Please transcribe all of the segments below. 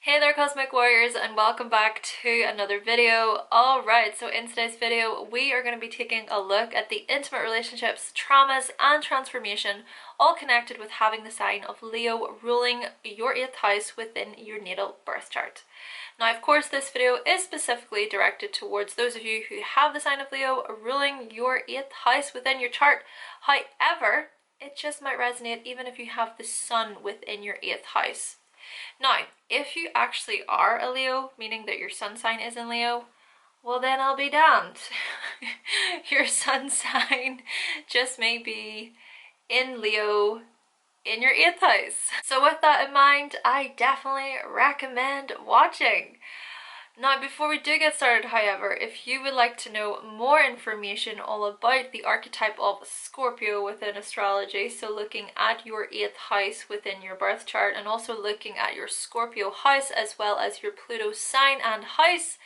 Hey there Cosmic Warriors, and welcome back to another video. Alright, so in today's video we are going to be taking a look at the intimate relationships, traumas and transformation, all connected with having the sign of Leo ruling your 8th house within your natal birth chart. Now of course this video is specifically directed towards those of you who have the sign of Leo ruling your 8th house within your chart. However, it just might resonate even if you have the sun within your 8th house. Now, if you actually are a Leo, meaning that your sun sign is in Leo, well then I'll be damned. Your sun sign just may be in Leo in your 8th house. So with that in mind, I definitely recommend watching. Now, before we do get started, however, if you would like to know more information all about the archetype of Scorpio within astrology, so looking at your 8th house within your birth chart and also looking at your Scorpio house as well as your Pluto sign and house,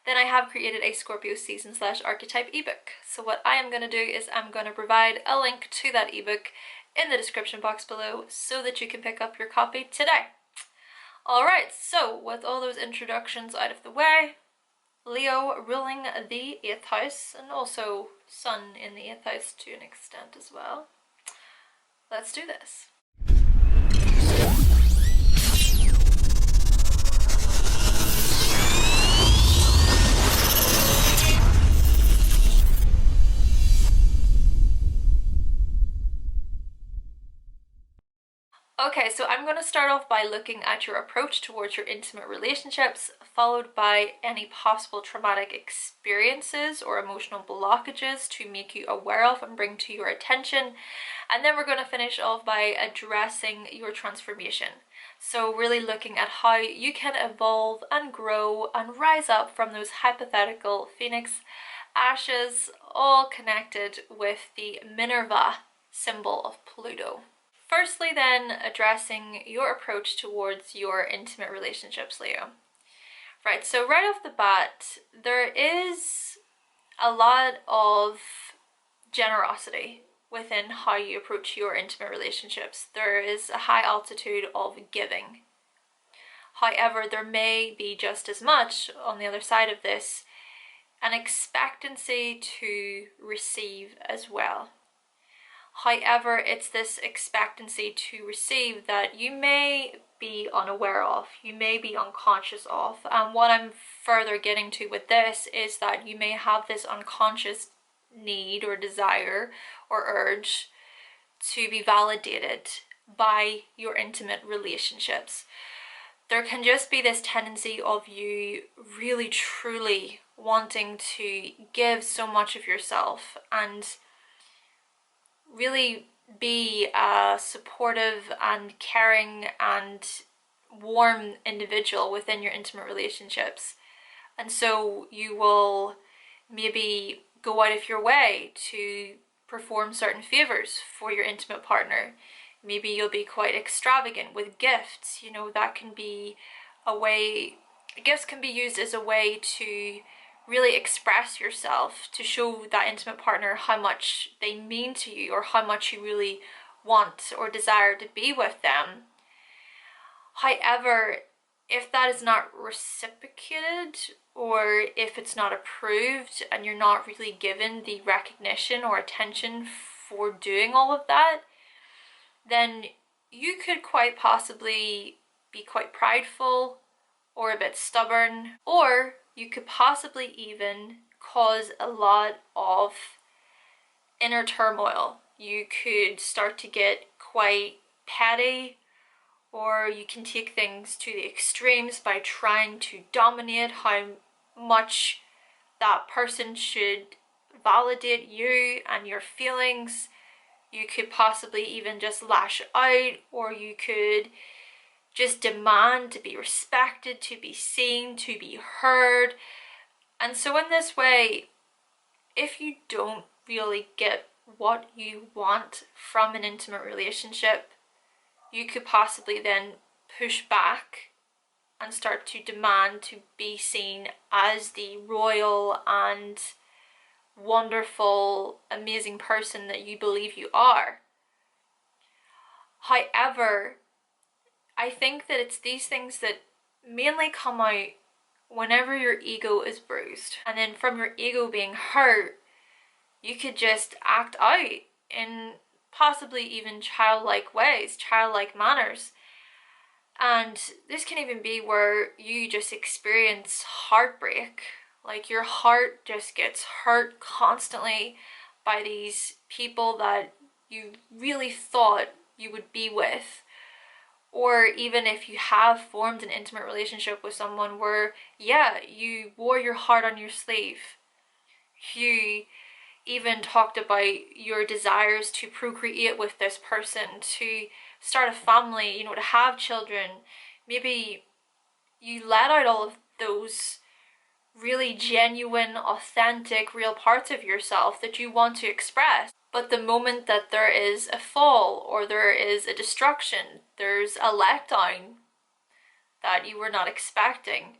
then I have created a Scorpio season / archetype ebook. So what I am going to do is I'm going to provide a link to that ebook in the description box below so that you can pick up your copy today. Alright, so with all those introductions out of the way, Leo ruling the 8th house and also Sun in the 8th house to an extent as well. Let's do this. Okay, so I'm going to start off by looking at your approach towards your intimate relationships, followed by any possible traumatic experiences or emotional blockages to make you aware of and bring to your attention. And then we're going to finish off by addressing your transformation. So really looking at how you can evolve and grow and rise up from those hypothetical phoenix ashes, all connected with the Minerva symbol of Pluto. Firstly then, addressing your approach towards your intimate relationships, Leo. Right, so right off the bat, there is a lot of generosity within how you approach your intimate relationships. There is a high altitude of giving. However, there may be just as much, on the other side of this, an expectancy to receive as well. However, it's this expectancy to receive that you may be unaware of, you may be unconscious of. And what I'm further getting to with this is that you may have this unconscious need or desire or urge to be validated by your intimate relationships. There can just be this tendency of you really truly wanting to give so much of yourself and really be a supportive and caring and warm individual within your intimate relationships. And so you will maybe go out of your way to perform certain favors for your intimate partner. Maybe you'll be quite extravagant with gifts. You know, that can be a way, gifts can be used as a way to really express yourself, to show that intimate partner how much they mean to you or how much you really want or desire to be with them. However, if that is not reciprocated or if it's not approved and you're not really given the recognition or attention for doing all of that, then you could quite possibly be quite prideful or a bit stubborn, or you could possibly even cause a lot of inner turmoil. You could start to get quite petty, or you can take things to the extremes by trying to dominate how much that person should validate you and your feelings. You could possibly even just lash out, or you could just demand to be respected, to be seen, to be heard. And so in this way, if you don't really get what you want from an intimate relationship, you could possibly then push back and start to demand to be seen as the royal and wonderful, amazing person that you believe you are. However, I think that it's these things that mainly come out whenever your ego is bruised. And then from your ego being hurt, you could just act out in possibly even childlike ways, childlike manners. And this can even be where you just experience heartbreak. Like your heart just gets hurt constantly by these people that you really thought you would be with. Or even if you have formed an intimate relationship with someone where, yeah, you wore your heart on your sleeve. You even talked about your desires to procreate with this person, to start a family, you know, to have children. Maybe you let out all of those really genuine, authentic, real parts of yourself that you want to express. But the moment that there is a fall or there is a destruction, there's a letdown that you were not expecting,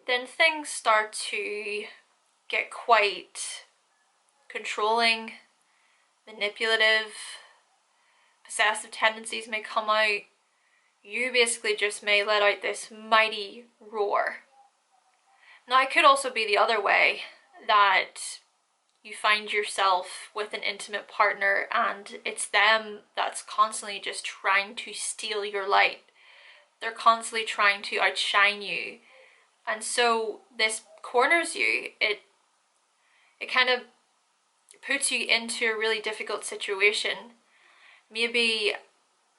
then things start to get quite controlling, manipulative, possessive tendencies may come out. You basically just may let out this mighty roar. Now, it could also be the other way, that you find yourself with an intimate partner and it's them that's constantly just trying to steal your light. They're constantly trying to outshine you. And so this corners you. It kind of puts you into a really difficult situation. Maybe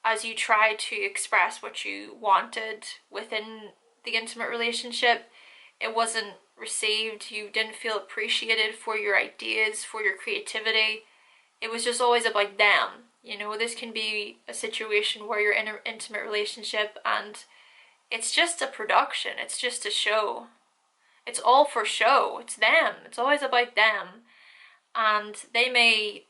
as you try to express what you wanted within the intimate relationship, it wasn't received. You didn't feel appreciated for your ideas, for your creativity. It was just always about them. You know, this can be a situation where you're in an intimate relationship and it's just a production. It's just a show. It's all for show. It's them. It's always about them. And they may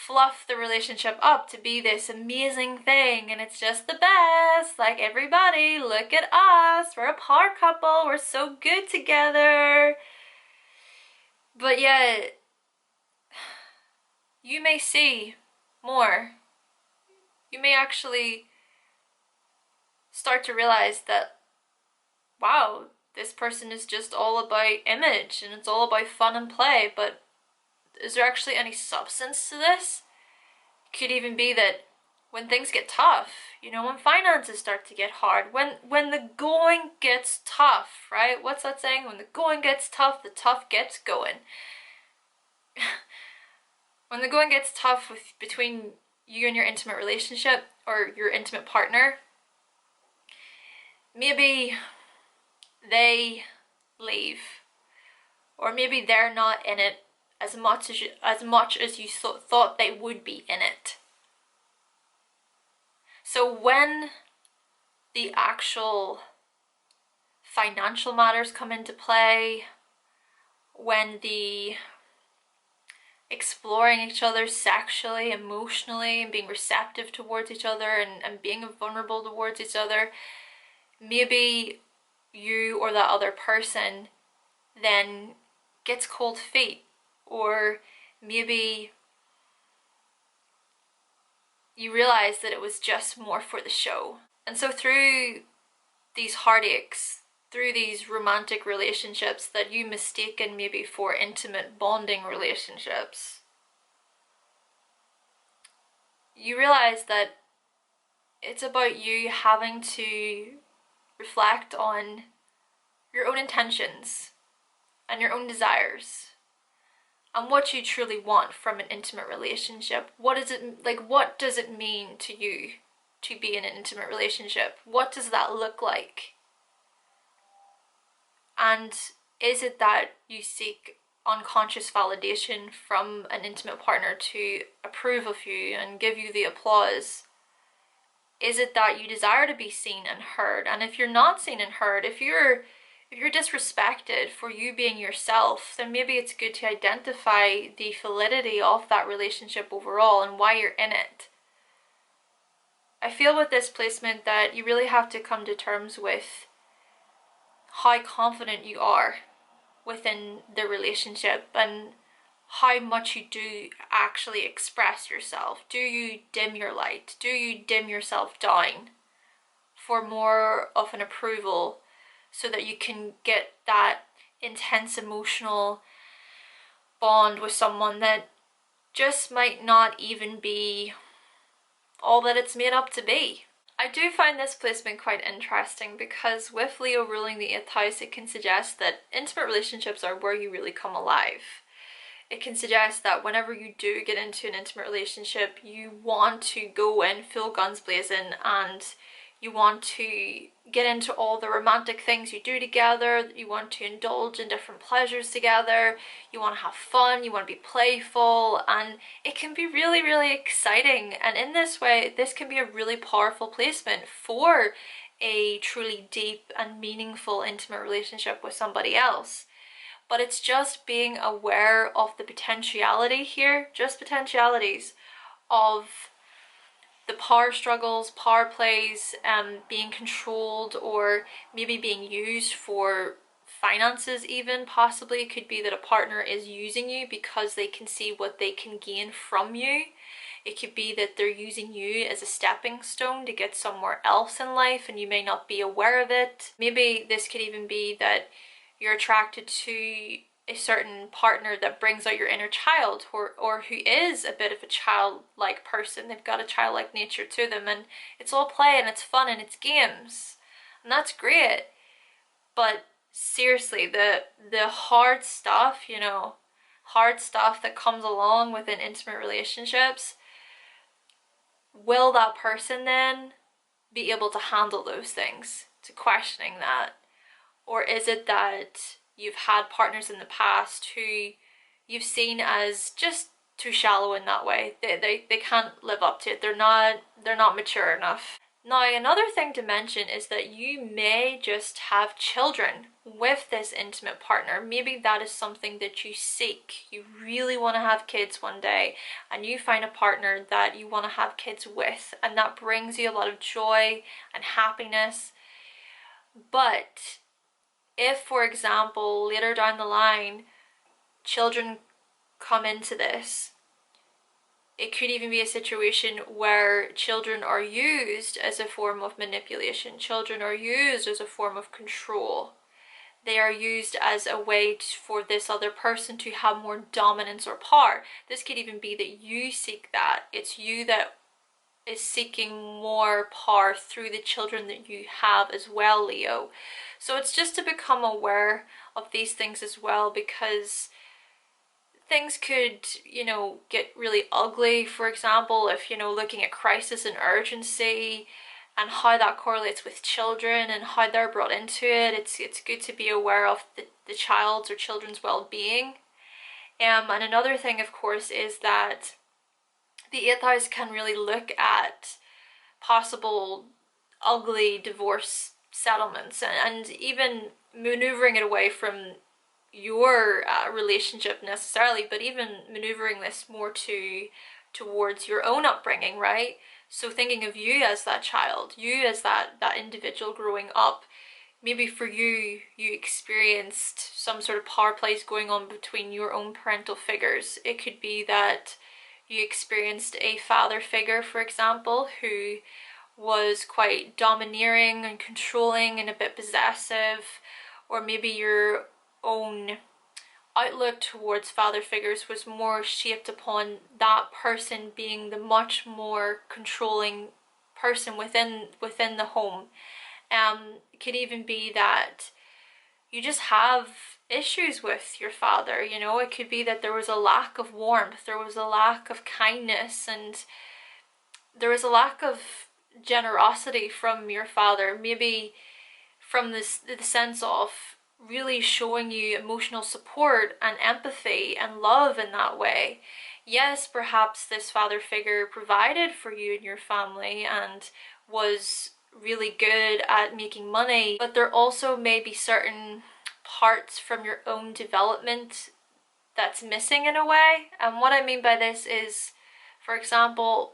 fluff the relationship up to be this amazing thing and it's just the best. Like, everybody, look at us. We're a power couple. We're so good together. But yet, you may see more. You may actually start to realize that, wow, this person is just all about image and it's all about fun and play, but is there actually any substance to this? It could even be that when things get tough, you know, when finances start to get hard, when the going gets tough, right? What's that saying? When the going gets tough, the tough gets going. When the going gets tough between you and your intimate relationship or your intimate partner, maybe they leave, or maybe they're not in it as much as you thought they would be in it. So when the actual financial matters come into play, when the exploring each other sexually, emotionally, and being receptive towards each other and being vulnerable towards each other, maybe you or that other person then gets cold feet, or maybe you realize that it was just more for the show. And so through these heartaches, through these romantic relationships that you mistaken maybe for intimate bonding relationships, you realize that it's about you having to reflect on your own intentions and your own desires and what you truly want from an intimate relationship. What does it mean to you to be in an intimate relationship? What does that look like? And is it that you seek unconscious validation from an intimate partner to approve of you and give you the applause? Is it that you desire to be seen and heard? And if you're not seen and heard, if you're disrespected for you being yourself, then maybe it's good to identify the validity of that relationship overall and why you're in it. I feel with this placement that you really have to come to terms with how confident you are within the relationship and how much you do actually express yourself. Do you dim your light? Do you dim yourself down for more of an approval so that you can get that intense emotional bond with someone that just might not even be all that it's made up to be. I do find this placement quite interesting because with Leo ruling the 8th house, it can suggest that intimate relationships are where you really come alive. It can suggest that whenever you do get into an intimate relationship, you want to go in full guns blazing and you want to get into all the romantic things you do together, you want to indulge in different pleasures together, you want to have fun, you want to be playful, and it can be really, really exciting. And in this way, this can be a really powerful placement for a truly deep and meaningful intimate relationship with somebody else. But it's just being aware of the potentiality here, just potentialities of the power struggles, power plays, being controlled or maybe being used for finances even. Possibly it could be that a partner is using you because they can see what they can gain from you. It could be that they're using you as a stepping stone to get somewhere else in life and you may not be aware of it. Maybe this could even be that you're attracted to a certain partner that brings out your inner child, or who is a bit of a childlike person. They've got a childlike nature to them, and it's all play and it's fun and it's games, and that's great. But seriously, the hard stuff, you know, hard stuff that comes along within intimate relationships, will that person then be able to handle those things? To questioning that. Or is it that you've had partners in the past who you've seen as just too shallow in that way? They can't live up to it. They're not mature enough. Now, another thing to mention is that you may just have children with this intimate partner. Maybe that is something that you seek. You really want to have kids one day, and you find a partner that you want to have kids with, and that brings you a lot of joy and happiness. But if, for example, later down the line, children come into this, it could even be a situation where children are used as a form of manipulation. Children are used as a form of control. They are used as a way for this other person to have more dominance or power. This could even be that you seek that. It's you that is seeking more power through the children that you have as well, Leo. So it's just to become aware of these things as well, because things could, you know, get really ugly. For example, if, you know, looking at crisis and urgency and how that correlates with children and how they're brought into it, it's good to be aware of the child's or children's well-being. And another thing, of course, is that the 8th house can really look at possible ugly divorce settlements and even maneuvering it away from your relationship necessarily, but even maneuvering this more towards your own upbringing, right? So thinking of you as that child, you as that individual growing up. Maybe for you, you experienced some sort of power plays going on between your own parental figures. It could be that you experienced a father figure, for example, who was quite domineering and controlling and a bit possessive, or maybe your own outlook towards father figures was more shaped upon that person being the much more controlling person within the home. It could even be that you just have issues with your father, you know. It could be that there was a lack of warmth, there was a lack of kindness, and there was a lack of generosity from your father, maybe from the sense of really showing you emotional support and empathy and love in that way. Yes, perhaps this father figure provided for you and your family and was really good at making money, but there also may be certain parts from your own development that's missing in a way. And what I mean by this is, for example,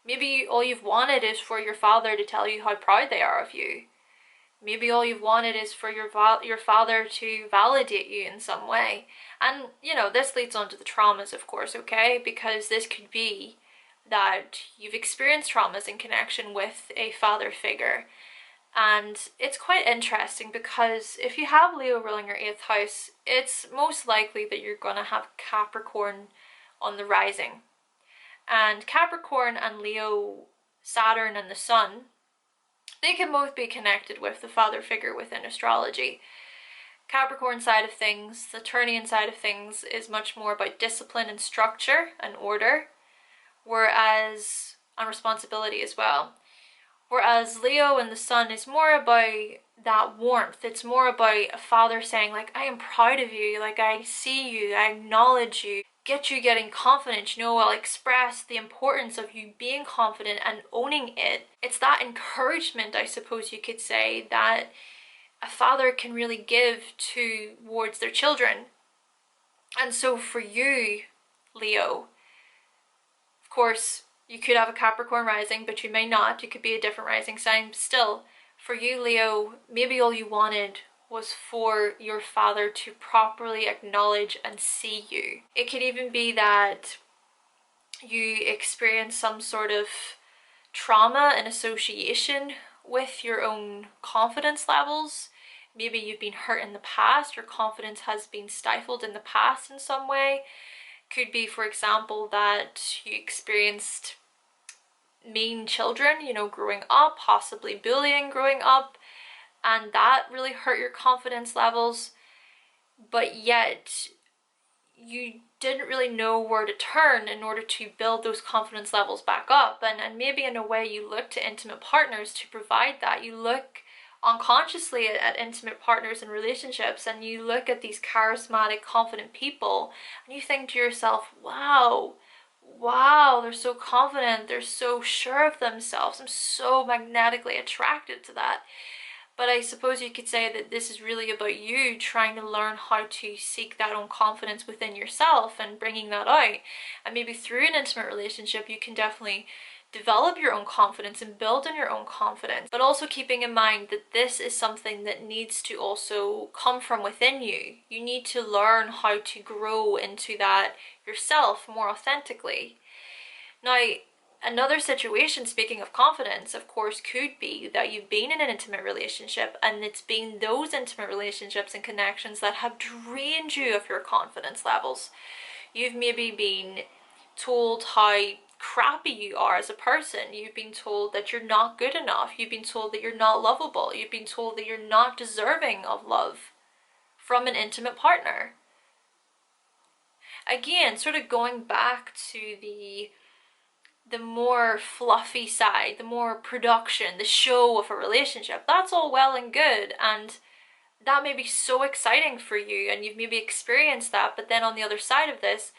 maybe all you've wanted is for your father to tell you how proud they are of you. Maybe all you've wanted is for your father to validate you in some way. And, you know, this leads on to the traumas, of course, okay? Because this could be that you've experienced traumas in connection with a father figure. And it's quite interesting because if you have Leo ruling your 8th house, it's most likely that you're going to have Capricorn on the rising. And Capricorn and Leo, Saturn and the Sun, they can both be connected with the father figure within astrology. Capricorn side of things, the Saturnian side of things, is much more about discipline and structure and order, whereas, and responsibility as well. Whereas Leo and the Sun is more about that warmth. It's more about a father saying, like, I am proud of you, like, I see you, I acknowledge you, get you getting confident, you know, I'll express the importance of you being confident and owning it. It's that encouragement, I suppose you could say, that a father can really give towards their children. And so for you, Leo, of course, you could have a Capricorn rising, but you may not. You could be a different rising sign. Still, for you, Leo, maybe all you wanted was for your father to properly acknowledge and see you. It could even be that you experience some sort of trauma in association with your own confidence levels. Maybe you've been hurt in the past, your confidence has been stifled in the past in some way. Could be, for example, that you experienced mean children, you know, growing up, possibly bullying growing up, and that really hurt your confidence levels, but yet you didn't really know where to turn in order to build those confidence levels back up. And maybe in a way you look to intimate partners to provide that. You look unconsciously at intimate partners and relationships, and you look at these charismatic, confident people, and you think to yourself, wow, they're so confident, they're so sure of themselves, I'm so magnetically attracted to that. But I suppose you could say that this is really about you trying to learn how to seek that own confidence within yourself and bringing that out. And maybe through an intimate relationship, you can definitely develop your own confidence and build on your own confidence, but also keeping in mind that this is something that needs to also come from within you. You need to learn how to grow into that yourself more authentically. Now, another situation, speaking of confidence, of course, could be that you've been in an intimate relationship and it's been those intimate relationships and connections that have drained you of your confidence levels. You've maybe been told how crappy you are as a person. You've been told that you're not good enough. You've been told that you're not lovable. You've been told that you're not deserving of love from an intimate partner. Again, sort of going back to the more fluffy side, the more production, the show of a relationship. That's all well and good, and that may be so exciting for you, and you've maybe experienced that, but then on the other side of this,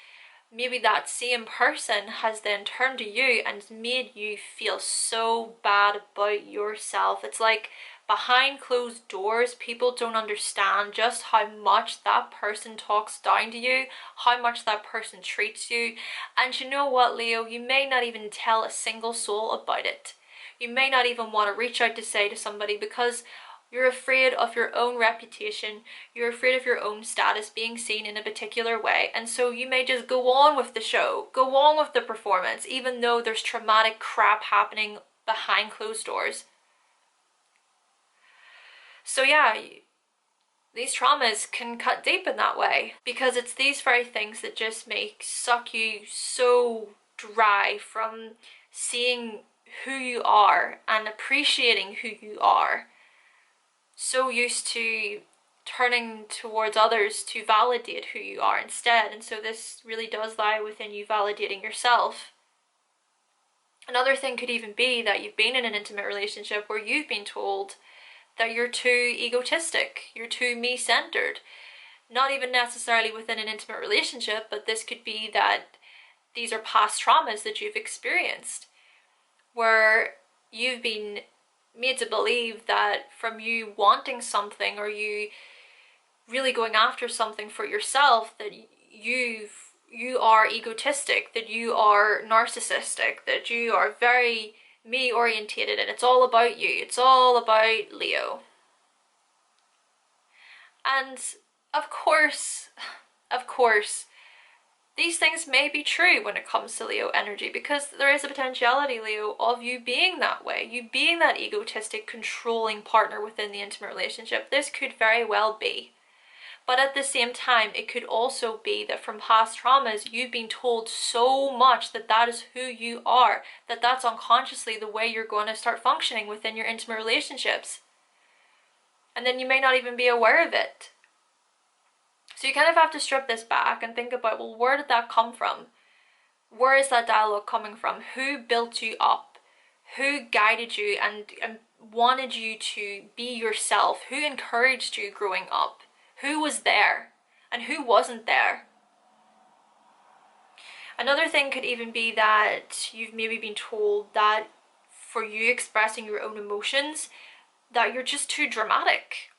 maybe that same person has then turned to you and made you feel so bad about yourself. It's like behind closed doors, people don't understand just how much that person talks down to you, how much that person treats you. And you know what, Leo? You may not even tell a single soul about it. You may not even want to reach out to say to somebody because you're afraid of your own reputation, you're afraid of your own status being seen in a particular way, and so you may just go on with the show, go on with the performance, even though there's traumatic crap happening behind closed doors. So yeah, these traumas can cut deep in that way, because it's these very things that just suck you so dry from seeing who you are and appreciating who you are. So used to turning towards others to validate who you are instead, and so this really does lie within you validating yourself. Another thing could even be that you've been in an intimate relationship where you've been told that you're too egotistic, you're too me-centered. Not even necessarily within an intimate relationship, but this could be that these are past traumas that you've experienced, where you've been made to believe that from you wanting something or you really going after something for yourself, that you are egotistic, that you are narcissistic, that you are very me orientated, and it's all about you, it's all about Leo. And of course These things may be true when it comes to Leo energy, because there is a potentiality, Leo, of you being that way, you being that egotistic, controlling partner within the intimate relationship. This could very well be. But at the same time, it could also be that from past traumas, you've been told so much that that is who you are, that that's unconsciously the way you're going to start functioning within your intimate relationships. And then you may not even be aware of it. So you kind of have to strip this back and think about, well, where did that come from? Where is that dialogue coming from? Who built you up? Who guided you and wanted you to be yourself? Who encouraged you growing up? Who was there and who wasn't there? Another thing could even be that you've maybe been told that for you expressing your own emotions, that you're just too dramatic.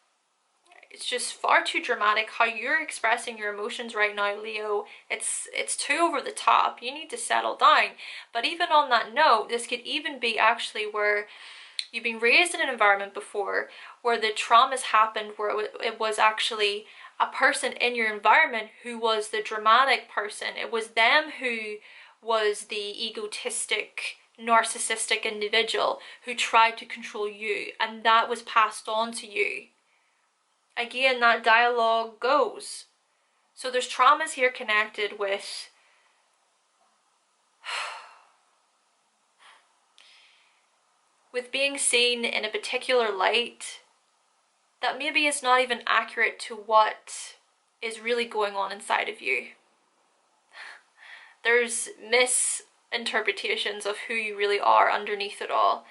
It's just far too dramatic how you're expressing your emotions right now, Leo. It's too over the top. You need to settle down. But even on that note, this could even be actually where you've been raised in an environment before where the traumas happened, where it was actually a person in your environment who was the dramatic person. It was them who was the egotistic, narcissistic individual who tried to control you, and that was passed on to you. Again, that dialogue goes. So there's traumas here connected with being seen in a particular light that maybe is not even accurate to what is really going on inside of you. There's misinterpretations of who you really are underneath it all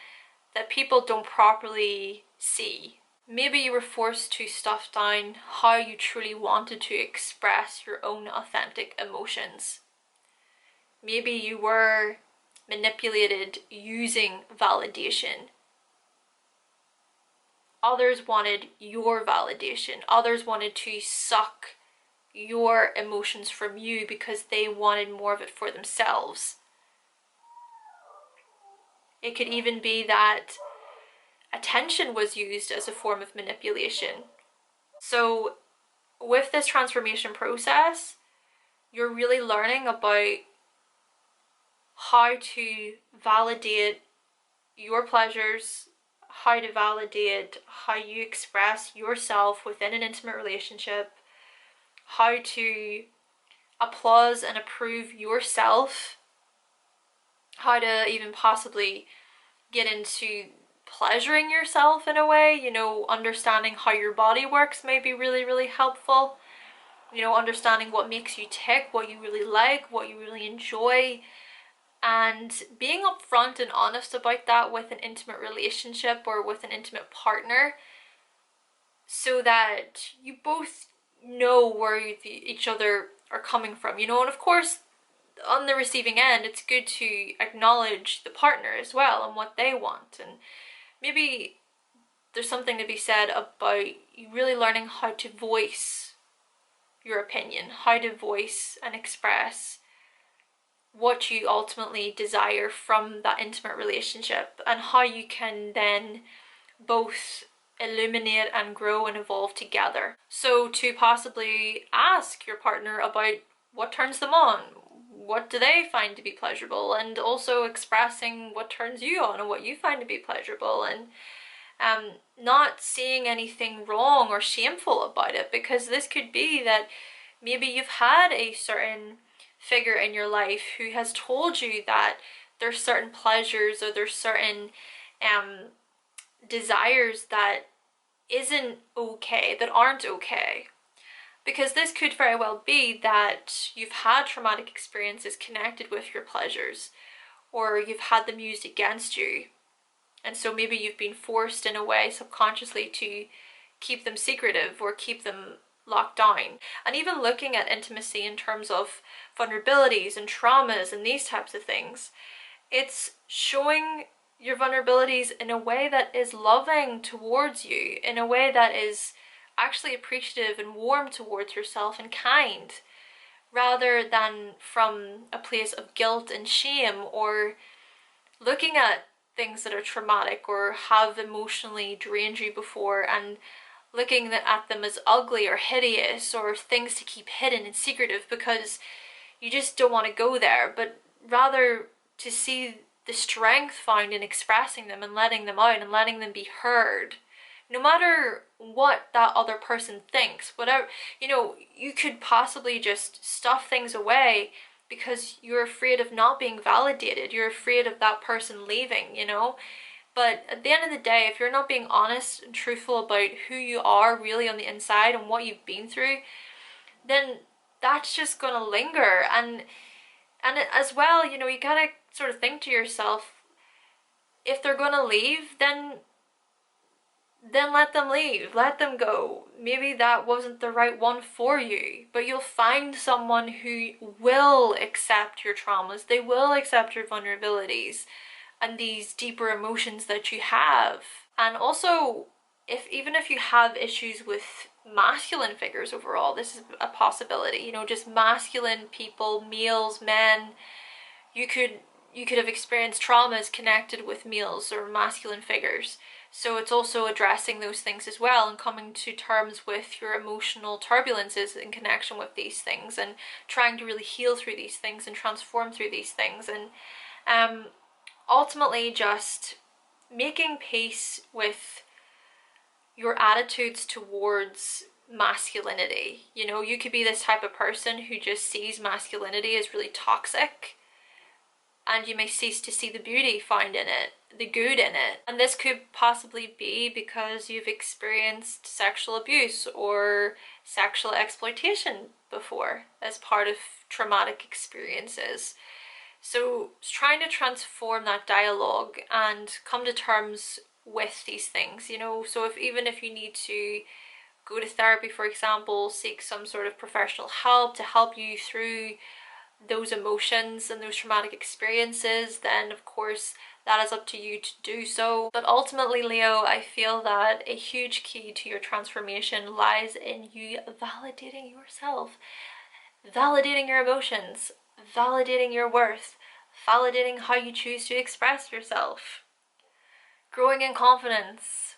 that people don't properly see. Maybe you were forced to stuff down how you truly wanted to express your own authentic emotions. Maybe you were manipulated using validation. Others wanted your validation. Others wanted to suck your emotions from you because they wanted more of it for themselves. It could even be that attention was used as a form of manipulation. So with this transformation process, you're really learning about how to validate your pleasures, how to validate how you express yourself within an intimate relationship, how to applaud and approve yourself, how to even possibly get into pleasuring yourself in a way. You know, understanding how your body works may be really, really helpful. You know, understanding what makes you tick, what you really like, what you really enjoy, and being upfront and honest about that with an intimate relationship or with an intimate partner, so that you both know where each other are coming from, you know. And of course, on the receiving end, it's good to acknowledge the partner as well and what they want. And maybe there's something to be said about you really learning how to voice your opinion, how to voice and express what you ultimately desire from that intimate relationship, and how you can then both illuminate and grow and evolve together. So to possibly ask your partner about what turns them on, what do they find to be pleasurable, and also expressing what turns you on and what you find to be pleasurable, and not seeing anything wrong or shameful about it, because this could be that maybe you've had a certain figure in your life who has told you that there's certain pleasures or there's certain desires that isn't okay, that aren't okay. Because this could very well be that you've had traumatic experiences connected with your pleasures, or you've had them used against you, and so maybe you've been forced in a way subconsciously to keep them secretive or keep them locked down. And even looking at intimacy in terms of vulnerabilities and traumas and these types of things, it's showing your vulnerabilities in a way that is loving towards you, in a way that is actually appreciative and warm towards yourself and kind, rather than from a place of guilt and shame, or looking at things that are traumatic or have emotionally drained you before and looking at them as ugly or hideous or things to keep hidden and secretive, because you just don't want to go there, but rather to see the strength found in expressing them and letting them out and letting them be heard. No matter what that other person thinks, whatever, you know, you could possibly just stuff things away because you're afraid of not being validated. You're afraid of that person leaving, you know? But at the end of the day, if you're not being honest and truthful about who you are really on the inside and what you've been through, then that's just gonna linger. And as well, you know, you gotta sort of think to yourself, if they're gonna leave, then let them leave, let them go. Maybe that wasn't the right one for you, but you'll find someone who will accept your traumas, they will accept your vulnerabilities and these deeper emotions that you have. And also, even if you have issues with masculine figures overall, this is a possibility, you know, just masculine people, males, men, you could have experienced traumas connected with males or masculine figures. So it's also addressing those things as well and coming to terms with your emotional turbulences in connection with these things and trying to really heal through these things and transform through these things, and ultimately just making peace with your attitudes towards masculinity. You know, you could be this type of person who just sees masculinity as really toxic, and you may cease to see the beauty found in it, the good in it. And this could possibly be because you've experienced sexual abuse or sexual exploitation before as part of traumatic experiences. So trying to transform that dialogue and come to terms with these things, you know. So even if you need to go to therapy, for example, seek some sort of professional help to help you through those emotions and those traumatic experiences, then of course that is up to you to do so. But ultimately, Leo, I feel that a huge key to your transformation lies in you validating yourself, validating your emotions, validating your worth, validating how you choose to express yourself, growing in confidence,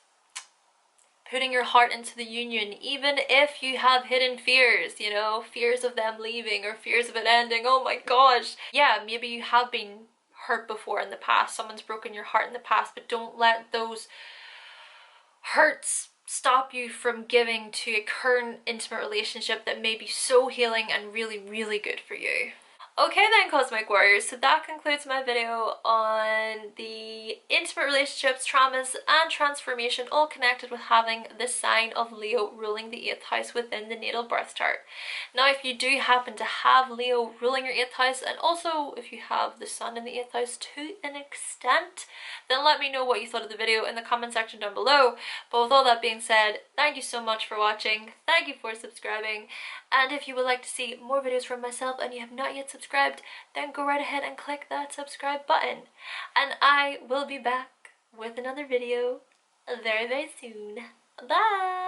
putting your heart into the union, even if you have hidden fears, you know, fears of them leaving or fears of it ending. Oh my gosh. Yeah, maybe you have been hurt before in the past, someone's broken your heart in the past, but don't let those hurts stop you from giving to a current intimate relationship that may be so healing and really, really good for you. Okay then, Cosmic Warriors, so that concludes my video on the intimate relationships, traumas, and transformation, all connected with having the sign of Leo ruling the 8th house within the natal birth chart. Now, if you do happen to have Leo ruling your 8th house, and also if you have the sun in the 8th house to an extent, then let me know what you thought of the video in the comment section down below. But with all that being said, thank you so much for watching, thank you for subscribing, and if you would like to see more videos from myself and you have not yet subscribed, then go right ahead and click that subscribe button. And I will be back with another video very, very soon. Bye!